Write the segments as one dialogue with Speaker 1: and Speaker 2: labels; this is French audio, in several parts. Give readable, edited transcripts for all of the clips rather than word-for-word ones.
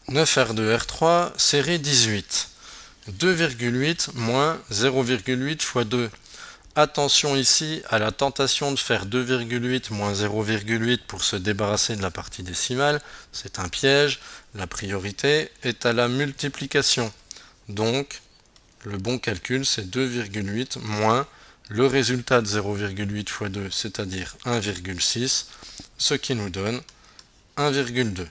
Speaker 1: 9R2R3, série 18. 2,8 moins 0,8 fois 2. Attention ici à la tentation de faire 2,8 moins 0,8 pour se débarrasser de la partie décimale. C'est un piège. La priorité est à la multiplication. Donc, le bon calcul, c'est 2,8 moins le résultat de 0,8 fois 2, c'est-à-dire 1,6, ce qui nous donne 1,2.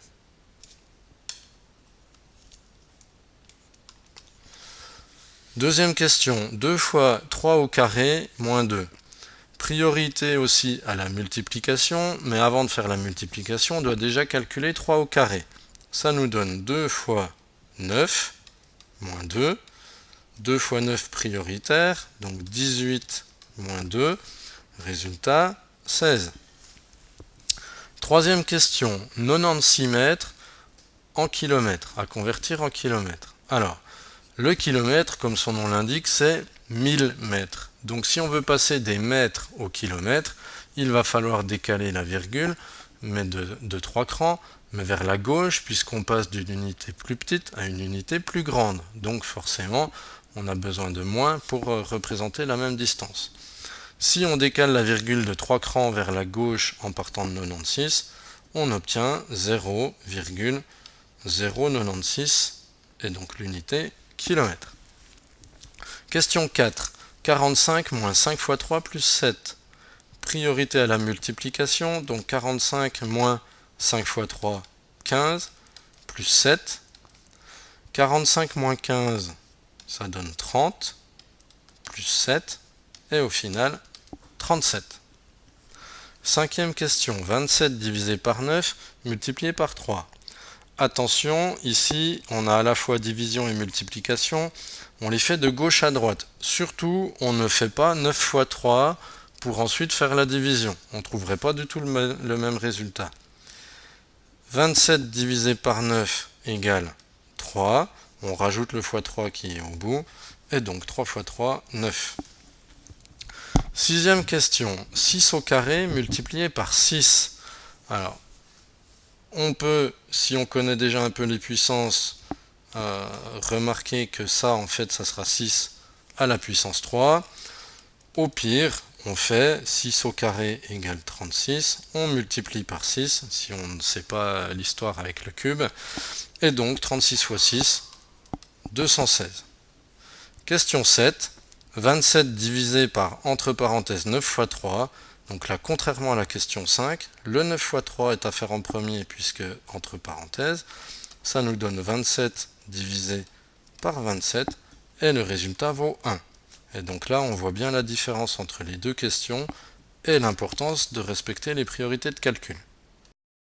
Speaker 1: Deuxième question, 2 fois 3 au carré moins 2. Priorité aussi à la multiplication, mais avant de faire la multiplication, on doit déjà calculer 3 au carré. Ça nous donne 2 fois 9 moins 2. 2 fois 9 prioritaire, donc 18 moins 2, résultat 16. Troisième question, 96 mètres en kilomètres, à convertir en kilomètres. Alors, le kilomètre, comme son nom l'indique, c'est 1000 mètres. Donc si on veut passer des mètres au kilomètre, il va falloir décaler la virgule, mais de 3 crans, mais vers la gauche, puisqu'on passe d'une unité plus petite à une unité plus grande. Donc forcément, on a besoin de moins pour représenter la même distance. Si on décale la virgule de 3 crans vers la gauche en partant de 96, on obtient 0,096 et donc l'unité kilomètre. Question 4. 45 moins 5 fois 3 plus 7. Priorité à la multiplication, donc 45 moins 5 fois 3, 15, plus 7. 45 moins 15, ça donne 30, plus 7, et au final, 37. Cinquième question, 27 divisé par 9, multiplié par 3. Attention, ici, on a à la fois division et multiplication, on les fait de gauche à droite. Surtout, on ne fait pas 9 fois 3 pour ensuite faire la division. On ne trouverait pas du tout le même résultat. 27 divisé par 9 égale 3. On rajoute le x3 qui est au bout. Et donc 3 fois 3, 9. Sixième question. 6 au carré multiplié par 6. Alors, on peut, si on connaît déjà un peu les puissances, remarquer que ça, en fait, ça sera 6 à la puissance 3. Au pire, on fait 6 au carré égale 36. On multiplie par 6, si on ne sait pas l'histoire avec le cube. Et donc, 36 fois 6, 216. Question 7. 27 divisé par, entre parenthèses, 9 fois 3. Donc là, contrairement à la question 5, le 9 fois 3 est à faire en premier puisque entre parenthèses, ça nous donne 27 divisé par 27 et le résultat vaut 1. Et donc là, on voit bien la différence entre les deux questions et l'importance de respecter les priorités de calcul.